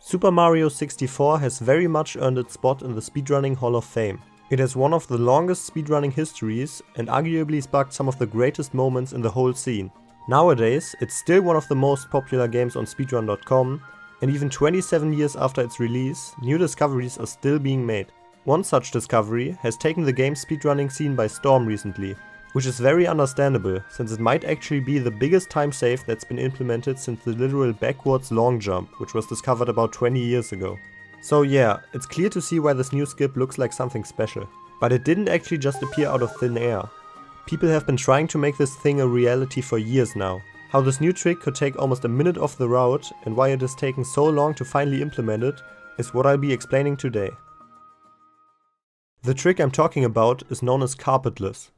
Super Mario 64 has very much earned its spot in the speedrunning Hall of Fame. It has one of the longest speedrunning histories and arguably sparked some of the greatest moments in the whole scene. Nowadays, it's still one of the most popular games on speedrun.com, and even 27 years after its release, new discoveries are still being made. One such discovery has taken the game's speedrunning scene by storm recently, which is very understandable, since it might actually be the biggest time save that's been implemented since the literal backwards long jump, which was discovered about 20 years ago. So yeah, it's clear to see why this new skip looks like something special. But it didn't actually just appear out of thin air. People have been trying to make this thing a reality for years now. How this new trick could take almost a minute off the route and why it is taking so long to finally implement it is what I'll be explaining today. The trick I'm talking about is known as Carpetless.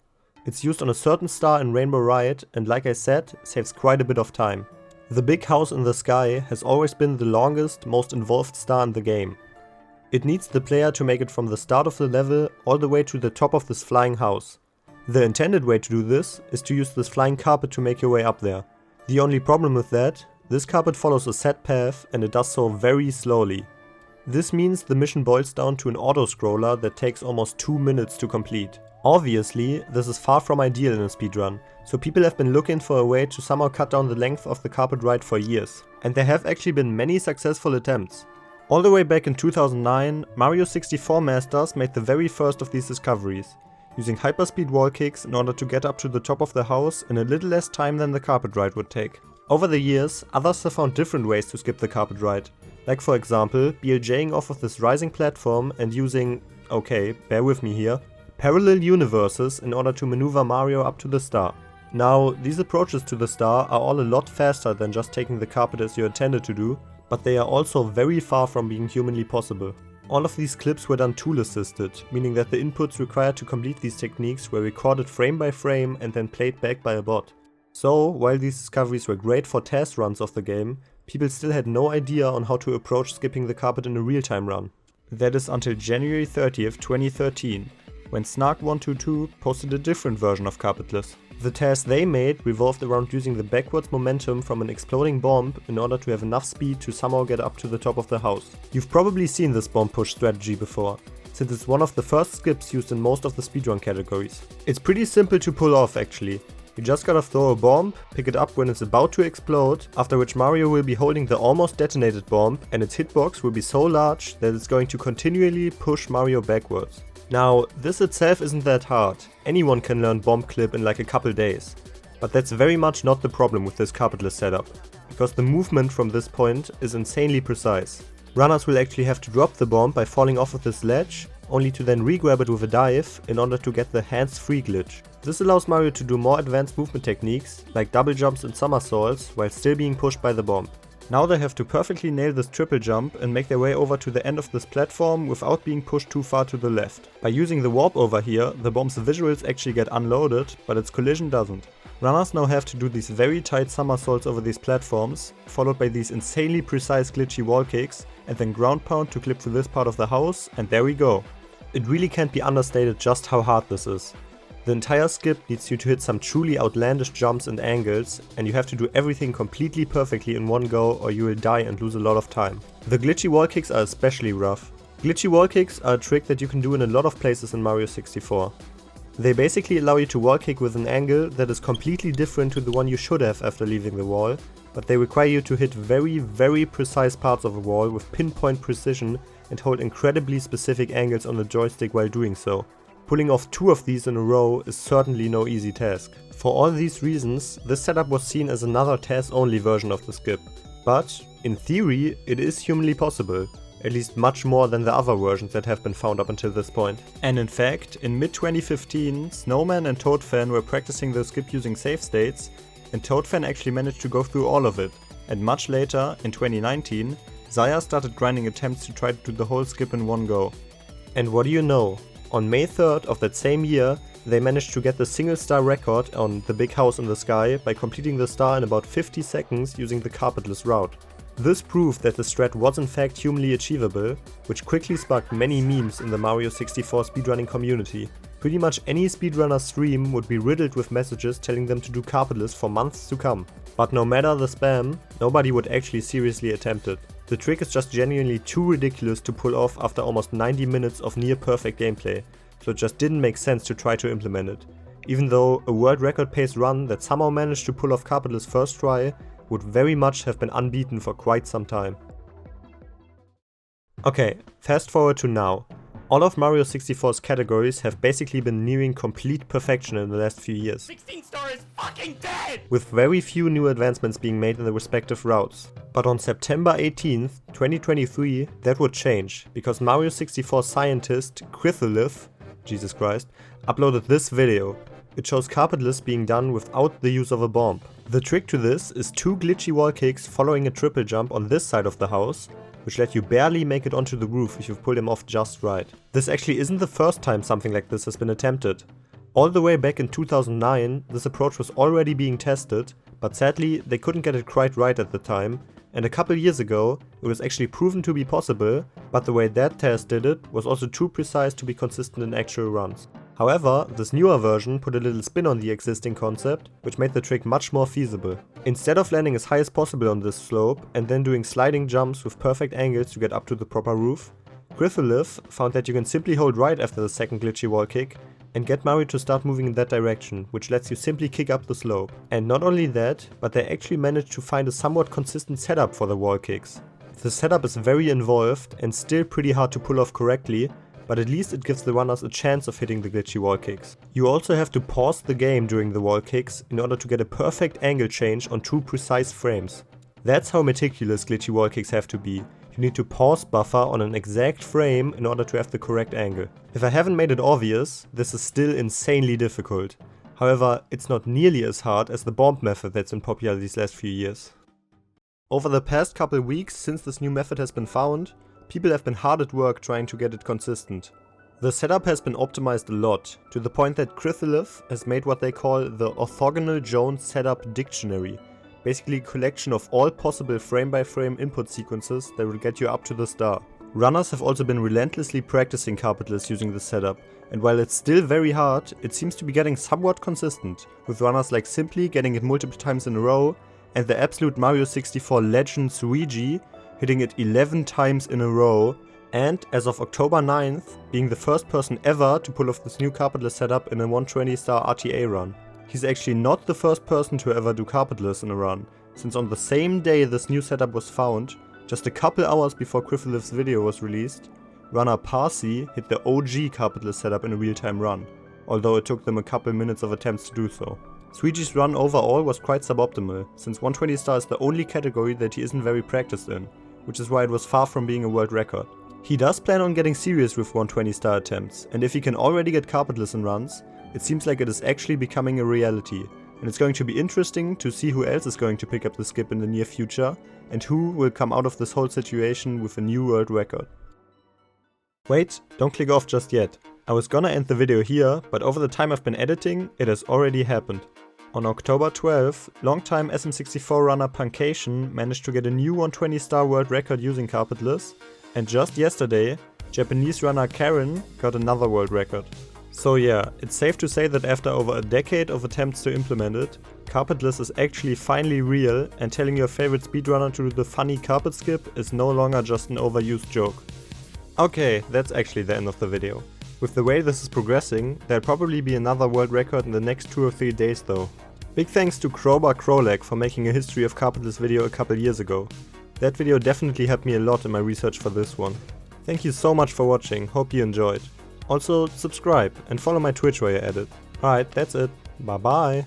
It's used on a certain star in Rainbow Riot and, like I said, saves quite a bit of time. The big house in the sky has always been the longest, most involved star in the game. It needs the player to make it from the start of the level all the way to the top of this flying house. The intended way to do this is to use this flying carpet to make your way up there. The only problem with that, this carpet follows a set path and it does so very slowly. This means the mission boils down to an auto-scroller that takes almost 2 minutes to complete. Obviously, this is far from ideal in a speedrun, so people have been looking for a way to somehow cut down the length of the carpet ride for years. And there have actually been many successful attempts. All the way back in 2009, Mario 64 masters made the very first of these discoveries, using hyperspeed wall kicks in order to get up to the top of the house in a little less time than the carpet ride would take. Over the years, others have found different ways to skip the carpet ride, like for example, BLJing off of this rising platform and using, okay, bear with me here, parallel universes in order to maneuver Mario up to the star. Now, these approaches to the star are all a lot faster than just taking the carpet as you intended to do, but they are also very far from being humanly possible. All of these clips were done tool assisted, meaning that the inputs required to complete these techniques were recorded frame by frame and then played back by a bot. So, while these discoveries were great for test runs of the game, people still had no idea on how to approach skipping the carpet in a real-time run. That is until January 30th, 2013, when Snark122 posted a different version of Carpetless. The task they made revolved around using the backwards momentum from an exploding bomb in order to have enough speed to somehow get up to the top of the house. You've probably seen this bomb push strategy before, since it's one of the first skips used in most of the speedrun categories. It's pretty simple to pull off actually. You just gotta throw a bomb, pick it up when it's about to explode, after which Mario will be holding the almost detonated bomb and its hitbox will be so large that it's going to continually push Mario backwards. Now, this itself isn't that hard, anyone can learn bomb clip in like a couple days. But that's very much not the problem with this carpetless setup, because the movement from this point is insanely precise. Runners will actually have to drop the bomb by falling off of this ledge, only to then re-grab it with a dive in order to get the hands-free glitch. This allows Mario to do more advanced movement techniques, like double jumps and somersaults, while still being pushed by the bomb. Now they have to perfectly nail this triple jump and make their way over to the end of this platform without being pushed too far to the left. By using the warp over here, the bomb's visuals actually get unloaded, but its collision doesn't. Runners now have to do these very tight somersaults over these platforms, followed by these insanely precise glitchy wall kicks, and then ground pound to clip through this part of the house, and there we go. It really can't be understated just how hard this is. The entire skip needs you to hit some truly outlandish jumps and angles, and you have to do everything completely perfectly in one go or you will die and lose a lot of time. The glitchy wall kicks are especially rough. Glitchy wall kicks are a trick that you can do in a lot of places in Mario 64. They basically allow you to wall kick with an angle that is completely different to the one you should have after leaving the wall, but they require you to hit very precise parts of a wall with pinpoint precision and hold incredibly specific angles on the joystick while doing so. Pulling off 2 of these in a row is certainly no easy task. For all these reasons, this setup was seen as another TAS-only version of the skip. But, in theory, it is humanly possible. At least much more than the other versions that have been found up until this point. And in fact, in mid-2015, Snowman and Toadfan were practicing the skip using save states, and Toadfan actually managed to go through all of it. And much later, in 2019, Zaya started grinding attempts to try to do the whole skip in one go. And what do you know? On May 3rd of that same year, they managed to get the single star record on the big house in the sky by completing the star in about 50 seconds using the carpetless route. This proved that the strat was in fact humanly achievable, which quickly sparked many memes in the Mario 64 speedrunning community. Pretty much any speedrunner stream would be riddled with messages telling them to do carpetless for months to come. But no matter the spam, nobody would actually seriously attempt it. The trick is just genuinely too ridiculous to pull off after almost 90 minutes of near perfect gameplay, so it just didn't make sense to try to implement it. Even though a world record pace run that somehow managed to pull off Carpetless first try would very much have been unbeaten for quite some time. Okay, fast forward to now. All of Mario 64's categories have basically been nearing complete perfection in the last few years. 16 star is fucking dead! With very few new advancements being made in the respective routes. But on September 18th, 2023, that would change, because Mario 64 scientist Carpetless, Jesus Christ, uploaded this video. It shows Carpetless being done without the use of a bomb. The trick to this is 2 glitchy wall kicks following a triple jump on this side of the house, which let you barely make it onto the roof if you've pulled him off just right. This actually isn't the first time something like this has been attempted. All the way back in 2009, this approach was already being tested, but sadly they couldn't get it quite right at the time, and a couple years ago it was actually proven to be possible, but the way that test did it was also too precise to be consistent in actual runs. However, this newer version put a little spin on the existing concept, which made the trick much more feasible. Instead of landing as high as possible on this slope and then doing sliding jumps with perfect angles to get up to the proper roof, Carpetless found that you can simply hold right after the second glitchy wall kick and get Mario to start moving in that direction, which lets you simply kick up the slope. And not only that, but they actually managed to find a somewhat consistent setup for the wall kicks. The setup is very involved and still pretty hard to pull off correctly, but at least it gives the runners a chance of hitting the glitchy wall kicks. You also have to pause the game during the wall kicks in order to get a perfect angle change on 2 precise frames. That's how meticulous glitchy wall kicks have to be. You need to pause buffer on an exact frame in order to have the correct angle. If I haven't made it obvious, this is still insanely difficult. However, it's not nearly as hard as the bomb method that's been popular these last few years. Over the past couple weeks since this new method has been found, people have been hard at work trying to get it consistent. The setup has been optimized a lot, to the point that Carpetless has made what they call the Orthogonal Jones Setup Dictionary, basically a collection of all possible frame-by-frame input sequences that will get you up to the star. Runners have also been relentlessly practicing Carpetless using this setup, and while it's still very hard, it seems to be getting somewhat consistent, with runners like Simply getting it multiple times in a row, and the absolute Mario 64 legend Luigi hitting it 11 times in a row, and as of October 9th, being the first person ever to pull off this new Carpetless setup in a 120 star RTA run. He's actually not the first person to ever do Carpetless in a run, since on the same day this new setup was found, just a couple hours before Carpetless' video was released, runner Parsi hit the OG Carpetless setup in a real-time run, although it took them a couple minutes of attempts to do so. Luigi's run overall was quite suboptimal, since 120 star is the only category that he isn't very practiced in, which is why it was far from being a world record. He does plan on getting serious with 120 star attempts, and if he can already get Carpetless in runs, it seems like it is actually becoming a reality, and it's going to be interesting to see who else is going to pick up the skip in the near future, and who will come out of this whole situation with a new world record. Wait, don't click off just yet. I was gonna end the video here, but over the time I've been editing, it has already happened. On October 12th, longtime SM64 runner Punkation managed to get a new 120 star world record using Carpetless, and just yesterday, Japanese runner Karen got another world record. So yeah, it's safe to say that after over a decade of attempts to implement it, Carpetless is actually finally real, and telling your favorite speedrunner to do the funny carpet skip is no longer just an overused joke. Okay, that's actually the end of the video. With the way this is progressing, there'll probably be another world record in the next 2 or 3 days though. Big thanks to Crowbar Crowleg for making a history of Carpetless video a couple years ago. That video definitely helped me a lot in my research for this one. Thank you so much for watching, hope you enjoyed. Also subscribe and follow my Twitch while you're at it. Alright, that's it. Bye bye.